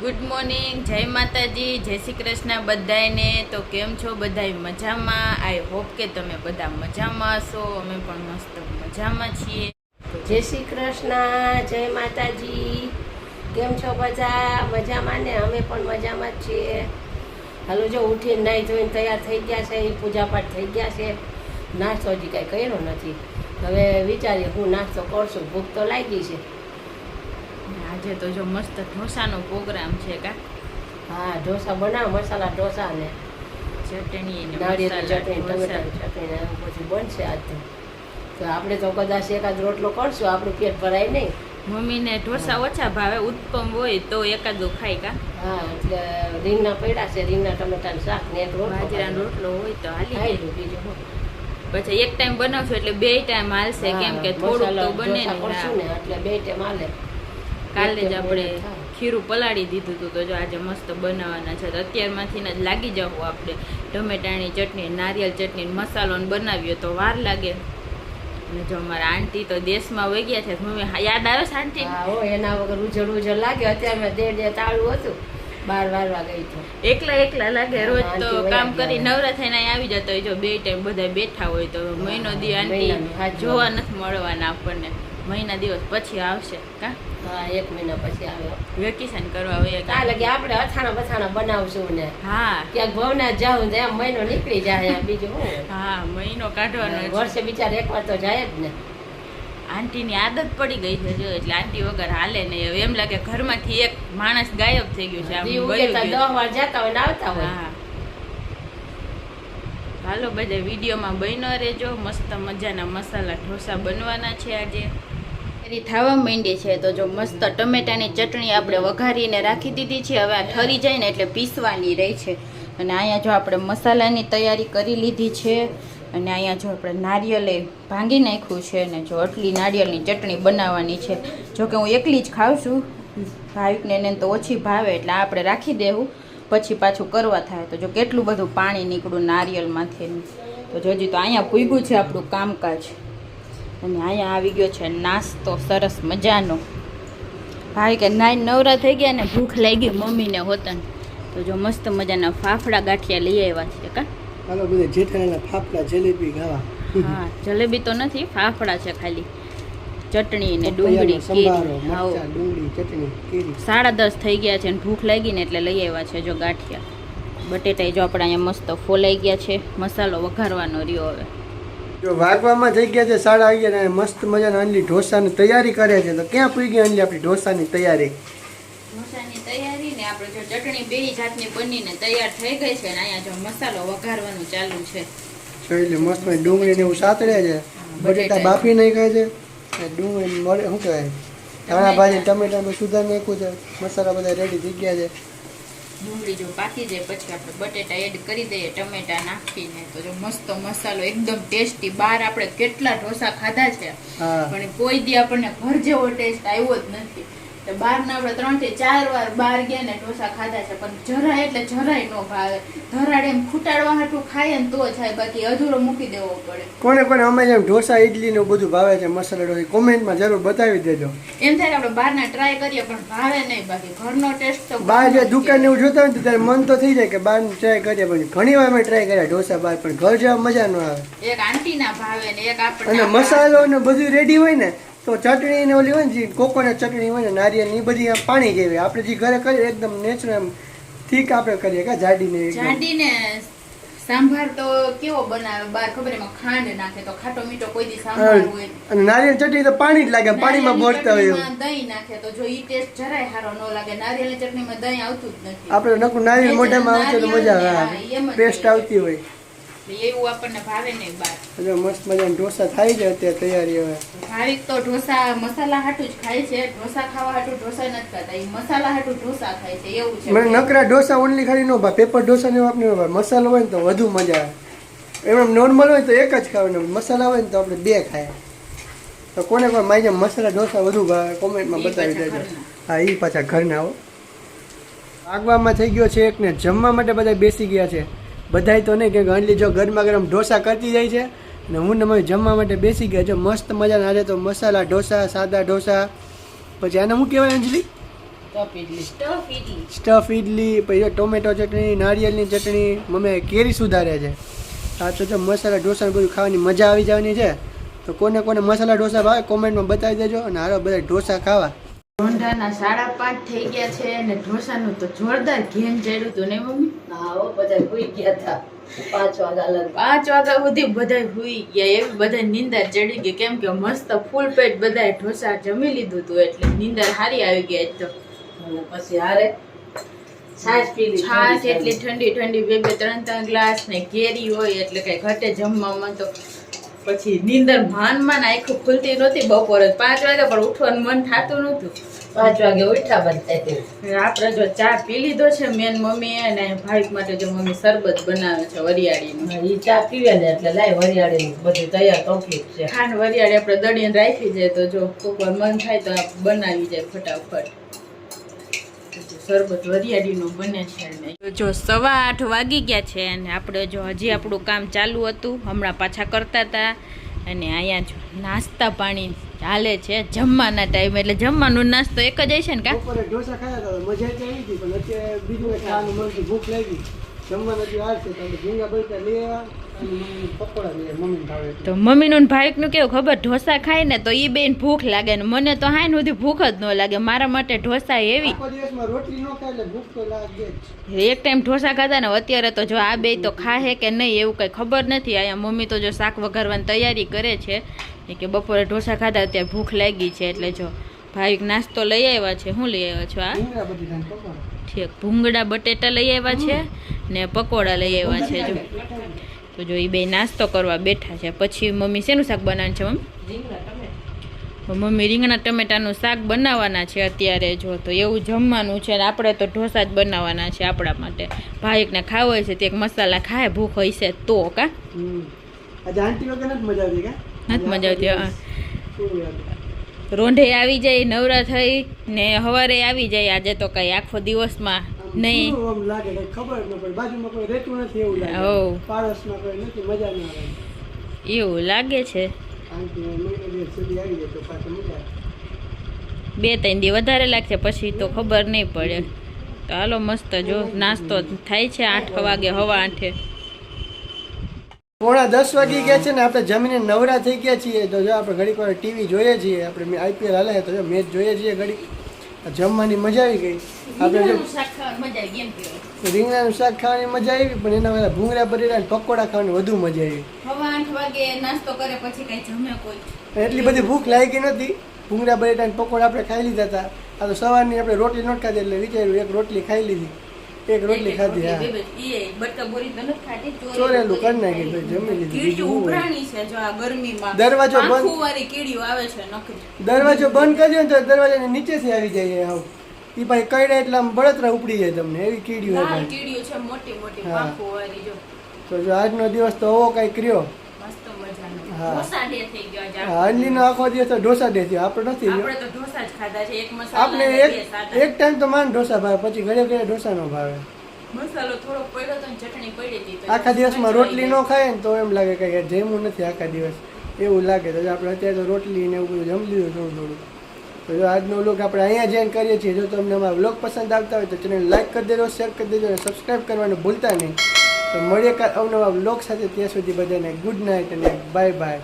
Good morning, જય માતાજી, જય શ્રી કૃષ્ણ બધાને। તો કેમ છો બધાય મજામાં? આઈ હોપ કે તમે બધા મજામાં હશો। અમે પણ મસ્ત મજામાં છીએ। જય શ્રી કૃષ્ણ, જય માતાજી। કેમ છો બધા? મજામાં ને? અમે પણ મજામાં જ છીએ। હાલો જો ઉઠીને નાહી ધોઈને તૈયાર થઈ ગયા છે, પૂજાપાઠ થઈ ગયા છે। નાસ્તો હજી કાંઈ કર્યો નથી, હવે વિચારીએ હું નાસ્તો કરશું, ભૂખ તો લાગી છે। આજે તો જો મસ્ત ઢોસાનો પ્રોગ્રામ છે કા? હા, ઢોસા બનાવ, મસાલા ઢોસા ને ચટણી ને નાળિયેરની ચટણી, ટમેટાની ચટણી ને એવું પછી બનશે આજ તો આપણે તો કદાચ એકાદ રોટલો કરશું, આપણું પેટ ભરાય નહીં। મમ્મીને ઢોસા ઓછા ભાવે, ઉત્પમ હોય તો એકાદું ખાય કા? હા, એટલે રીંગણા પડ્યા છે, રીંગણા ટમેટાનું શાક ને એક બાજરાનો રોટલો હોય તો હાલી બીજું પછી એક ટાઈમ બનાવશું એટલે બે ટાઈમ હાલશે, કેમ કે થોડુંક તો બને ને એટલે બે ટાઈમ હાલે। કાલે જ આપણે ખીરું પલાળી દીધું હતું, તો જો આજે મસ્ત બનાવવાના છે। તો અત્યારમાંથી જ લાગી જવું આપણે ટમેટાની ચટણી, નારિયેળ ચટણી, મસાલો બનાવીએ તો વાર લાગે। અને જો અમારા આંટી તો દેશમાં વહી ગયા છે, મમ્મી યાદ આવે છે આંટી? હા, એના વગર ઉજળ લાગે। અત્યારમાં દેડે તાળું હતું, 12 વાગવા ગઈ તો એકલા લાગે। રોજ તો કામ કરી નવરા થઈને આવી જતો હોય, જો બે ટાઈમ બધા બેઠા હોય તો મહિનો દી આંટી જોવા નથી મળવાના આપણને, મહિના દિવસ પછી આવશે કા? હા, 1 મહિના પછી આવ્યો વેકેશન કરવા હોય કાલે કે આપણે અથાણા બથાણા બનાવશું ને હા ક્યાંક ભવનાથ જાવું તો એમ મહિનો નીકળી જાય। બીજું શું? હા, મહિનો કાઢવાનો વર્ષે બિચાર એકવાર તો જાય જ ને। આંટીની આદત પડી ગઈ છે જો, એટલે આંટી વગર હાલે નહીં। હવે એમ લાગે ઘરમાંથી એક માણસ ગાયબ થઈ ગયું છે, આમ 10 વાર જતા હોય ને આવતા હોય। હા, હાલો બધા વિડીયોમાં બન્યા રહેજો। મસ્ત મજાના મસાલા ઢોસા બનવાના છે આજે। થવા માંડી છે તો જો મસ્ત ટમેટાની ચટણી આપણે વઘારીને રાખી દીધી છે, હવે આ ઠરી જાય ને એટલે પીસવાની રહી છે। અને અહીંયા જો આપણે મસાલાની તૈયારી કરી લીધી છે, અને અહીંયા જો આપણે નારિયેલે ભાંગી નાખ્યું છે, ને જો આટલી નારિયેળની ચટણી બનાવવાની છે। જો કે હું એકલી જ ખાઉં છું, ભાવિકને એને તો ઓછી ભાવે, એટલે આપણે રાખી દેવું, પછી પાછું કરવા થાય તો જો કેટલું બધું પાણી નીકળ્યું નારિયેળમાંથી। તો જોજી તો અહીંયા પૂગ્યું છે આપણું કામકાજ, અને અહીંયા આવી ગયો છે નાસ્તો સરસ મજાનો। ભાઈ કે નાઈ નવરા થઈ ગયા ને ભૂખ લાગી મમ્મીને હોતન, તો જો મસ્ત મજાના ફાફડા ગાંઠિયા લઈ આવ્યા છે કા? હાલો બધે જેઠાણીના ફાફડા જલેબી ખાવા। હા, જલેબી તો નથી, ફાફડા છે ખાલી, ચટણી ને ડુંગળી કેરી। હા, ડુંગળી ચટણી કેરી। 10:30 થઈ ગયા છે ને ભૂખ લાગી ને એટલે લઈ આવ્યા છે જો ગાંઠિયા। બટેટા જો આપણે અહીંયા મસ્ત ફોલાઈ ગયા છે, મસાલો વઘારવાનો રહ્યો હવે। જો વાગવામાં થઈ ગયા છે 11:30 અને મસ્ત મજાના અંડલી ઢોસાની તૈયારી કરે છે। તો ક્યાં પૂરી ગઈ અંડલી આપણી ઢોસાની તૈયારી? ઢોસાની તૈયારી ને આપણે જો ચટણી બે જાતની બનીને તૈયાર થઈ ગઈ છે, ને અહીંયા જો મસાલો વઘારવાનું ચાલુ છે। જોઈ લે મસ્ત ડુંગળી ને એવું સાતળે છે, બટેટા બાફી નાખ્યા છે, ડુંગળી મળે શું કહેવાય ધાણા ભાજી ટમેટા સુધાર નાખ્યું છે, મસાલા બધા રેડી થઈ ગયા છે। ડુંગળી જો પાકી જાય પછી આપણે બટેટા એડ કરી દઈએ ટમેટા નાખીને, તો જો મસ્ત મસાલો એકદમ ટેસ્ટી। બહાર આપણે કેટલા ઢોસા ખાધા છે, પણ કોઈ દી આપણને ઘર જેવો ટેસ્ટ આવ્યો જ નથી। તો બહારના આપણે 3 થી 4 વાર બહાર ગયા ને ઢોસા ખાધા છે, પણ જરાય એટલે જરાય ન ભાવે। ધરાડ એમ ખૂટાડવા હાટું ખાય ને તો થાય, બાકી અધૂરો મૂકી દેવો પડે। કોને અમે જેમ ઢોસા ઇડલી ને બધું ભાવે છે, મસાલા ઢોસા, કોમેન્ટમાં જરૂર બતાવી દેજો। એમ થાય કે આપણે બહારના ટ્રાય કરીએ પણ ભાવે નહીં, બાકી ઘરનો ટેસ્ટ તો બહાર જે દુકાન એવું જોતા હોય ત્યારે મન તો થઈ જાય કે બહાર ટ્રાય કરીએ, પણ ઘણી વાર અમે ટ્રાય કર્યા ઢોસા બહાર, પણ ઘર જેવા મજા ન આવે। એક આંટી ના ભાવે ને એક આપણે, અને મસાલો ને બધું રેડી હોય ને તો ચટણી ને ઓલી હોય ને જે કોકોનટ ચટણી હોય ને નારિયેળ ની બધી આમ પાણી જેવી, આપણે જે ઘરે કરીએ એકદમ નેચરલ એમ ઠીક આપણે કરીએ કે જાડીને સાંભાર તો કેવો બનાવે બહાર ખબર, એમાં ખાંડ નાખે તો ખાટો મીઠો કોઈ દી સાંભાર હોય, અને નારિયેળ ચટણી તો પાણી જ લાગે, પાણીમાં બોળતા હોય એવું। દહીં નાખે તો જો ઈ ટેસ્ટ જરાય સારો ન લાગે। નારિયેળની ચટણીમાં દહીં આવતું જ નથી, આપણે નકરું નારિયેળ મોઢામાં આવતું તો મજા આવે, પેસ્ટ આવતી હોય એવું આપણને ભાવે નહીં બહાર। મસ્ત મજાના ઢોસા થાય છે અત્યારે તૈયારી। હવે ભાવિક તો ઢોસા મસાલા હાટું જ ખાય છે, ઢોસા ખાવા હાટું ઢોસા નથી ખાતા, એ મસાલા હાટું ઢોસા ખાય છે એવું છે। મને નકરા ઢોસા ઓનલી ખાલી નો ભાવે, પેપર ઢોસા ને આપણે નો ભાવે, મસાલો હોય ને તો વધુ મજા આવે। એમ નોર્મલ હોય તો એક જ ખાવાનું, મસાલા હોય ને તો આપણે 2 ખાય। તો કોને મારી જેમ મસાલા ઢોસા વધુ ભાવે કોમેન્ટમાં બતાવી દેજો। હા, એ પાછા ઘરના આવો। આગવામાં થઈ ગયો છે એક ને જમવા માટે બધા બેસી ગયા છે, બધાય તો નહીં કે અંડલી જો ગરમા ગરમ ઢોસા કરતી જાય છે, ને હું ને મમ્મી જમવા માટે બેસી ગયા છો મસ્ત મજાના। આજે તો મસાલા ઢોસા, સાદા ઢોસા, પછી આને શું કહેવાય અંજલિ? સ્ટફ ઇડલી સ્ટફ ઇડલી, પછી ટોમેટો ચટણી, નારિયેળની ચટણી, મમ્મી કેરી સુધારે છે. આ તો જો મસાલા ઢોસા બધું ખાવાની મજા આવી જવાની છે. તો કોને કોને મસાલા ઢોસા ભાવે કોમેન્ટમાં બતાવી દેજો. અને હાલો બધા ઢોસા ખાવા. રોંઢાના 5:30 થઈ ગયા છે અને ઢોસાનું તો જોરદાર ઘેન ચડ્યું હતું ને મમ્મી. હા બધા ભૂઈ ગયા હતા 5 વાગ્યા 5 વાગ્યા સુધી બધા હુઈ ગયા, એવી બધા નીંદર ચડી ગઈ. કેમ કે મસ્ત ફૂલ પેટ બધા ઢોસા જમી લીધું હતું એટલે નીંદર સારી આવી ગઈ. આજ તો અને પછી હારે છાશ પી લીધી. છાશ એટલી ઠંડી ઠંડી 2-3 ગ્લાસ ને કેરી હોય એટલે કઈ ઘટે જમવામાં. તો પછી નીંદર માન આખું ખુલતી નહોતી. બપોરે 5 વાગે પણ ઉઠવાનું મન થતું નહોતું. 5 વાગે ઉઠ્યા બંધ આપણે જો ચા પી લીધો છે મેન મમ્મી અને ભાઈ માટે જો મમ્મી શરબત બનાવે છે વરિયાળીનું. ઈ ચા પીવે ને એટલે લાય વરિયાળી બધું તૈયાર કમ્પ્લીટ છે. ખાંડ વરિયાળી આપણે દળીને રાખી જાય તો જો કોકવાર મન થાય તો આ બનાવી જાય ફટાફટ. શરબત વરિયાળીનું બને છે. જો 8:15 વાગી ગયા છે અને આપણે જો હજી આપણું કામ ચાલુ હતું, હમણાં પાછા કરતા હતા. અને અહીંયા જો નાસ્તા પાણી ચાલે છે જમવાના ટાઈમ, એટલે જમવાનો નાસ્તો એક જ હશે ને કા? બપોરે ઢોસા ખાયા હતા મજા આવી હતી, પણ અત્યારે બીજું ખાવાનું મન ભૂખ લાગી. જમવાનું હજી વાર છે તો ભીંગા બળતા લઈ આવ્યા અને પકોડા લઈ આવ્યા. મમ્મી ભાવે તો મમ્મીનું ભાઈકનું કેવું ખબર, ઢોસા ખાય ને તો એ બેન ભૂખ લાગે ને મને તો હાય સુધી ભૂખ જ ન લાગે. મારા માટે ઢોસા એવી આખો દિવસમાં રોટલી ન ખાય એટલે ભૂખ તો લાગે જ. એક ટાઈમ ઢોસા ખાધા ને અત્યારે તો જો આ બે તો ખાહે કે નહીં એવું કઈ ખબર નથી. અહીંયા મમ્મી તો જો શાક વઘારવાની તૈયારી કરે છે કે બપોરે ઢોસા ખાધા અત્યારે ભૂખ લાગી છે. એટલે જો ભાઈ નાસ્તો લઈ આવ્યા છે. શું લઈ આવ્યા છો? આ ભીંગા બટેટાના પકોડા. ઠીક, ભૂંગળા બટેટા લઈ આવ્યા છે ને પકોડા લઈ આવ્યા છે. જો તો જો એ બે નાસ્તો કરવા બેઠા છે. પછી મમ્મી શેનું શાક બનાવવાનું છે મમ્મી? મમ્મી રીંગણા ટમેટાનું શાક બનાવવાના છે અત્યારે. જો તો એવું જમવાનું છે ને આપણે તો ઢોસા જ બનાવવાના છે આપણા માટે. ભાઈકને ખાવો હોય છે તે એક મસાલા ખાય ભૂખ હોય છે તો કા આજે આંટી વગર નથી મજા આવતી કા? નથી મજા આવતી. શું યાદ? રોંઢે આવી જાય નવરા થઈ ને સવારે આવી જાય. આજે તો કઈ આખો દિવસમાં નહીં. આમ લાગે કઈ ખબર ન પડે, બાજુમાં કોઈ રહેતું નથી એવું લાગે. હો પાડોશમાં કોઈ નથી, મજા ન આવે. એવું લાગે છે. આંટી મહિનો દિવસ સુધી આવી જાય તો પાછું મજા આવે. 2-3 દી વધારે લાગશે પછી તો ખબર નહીં પડે. તો હાલો મસ્ત જો નાસ્તો થાય છે 8 વાગે, 8:15. 9:10 વાગી ગયા છે ને આપણે જમીને નવરા થઈ ગયા છીએ. તો જો આપણે ઘડીક વાર ટીવી જોઈએ છીએ, આપણે IPL હાલે તો જો મેચ જોઈએ છીએ ઘડીક. જમવાની મજા આવી ગઈ. આપણે જો રીંગણાનું શાક ખાવાની મજા આવી, પણ એના પહેલા ભૂંગળા બટેટા અને પકોડા ખાવાની વધુ મજા આવી. 8 વાગે નાસ્તો કરે પછી કઈ જમે કોઈ એટલી બધી ભૂખ લાગી નથી. ભૂંગળા બટેટા અને પકોડા આપણે ખાઈ લીધા હતા. આ તો સવારની આપણે રોટલી નહોતી ખાધી એટલે વિચાર્યું એક રોટલી ખાઈ લીધી. એક રોટલી ખાધી. હા, ચોરેલું કરી નાખી તો જમી લીધું. દરવાજો બંધ કરજો ને તો દરવાજાની નીચેથી આવી જાય. આવું એ ભાઈ કઈડે એટલે આમ બળતરા ઉપડી જાય તમને, એવી કીડીઓ હોય. તો જો આજનો દિવસ તો ઓવો કઈ કર્યો. અંજલીનો આખો દિવસ તો ઢોસા ડે થયો. આપણે નથી આપણે એક ટાઈમ તો માન ઢોસા ભાવે, પછી ઘરે ઘરે ઢોસા નો ભાવે. આખા દિવસમાં રોટલી ન ખાય ને તો એમ લાગે કે જમવું નથી આખા દિવસ એવું લાગે. તો આપણે અત્યારે તો રોટલી ને એવું બધું જમી લીધું થોડું થોડું. તો જો આજનો વ્લોગ આપણે અહીંયા જોઈન કરીએ છીએ. જો તમને અમારા વ્લોગ પસંદ આવતા હોય તો ચેનલ લાઈક કરી દેજો, શેર કરી દેજો અને સબસ્ક્રાઈબ કરવાનું ભૂલતા નહીં. તો મળીએ અવનવા વ્લોગ સાથે. ત્યાં સુધી બધાને ગુડ નાઇટ અને બાય બાય.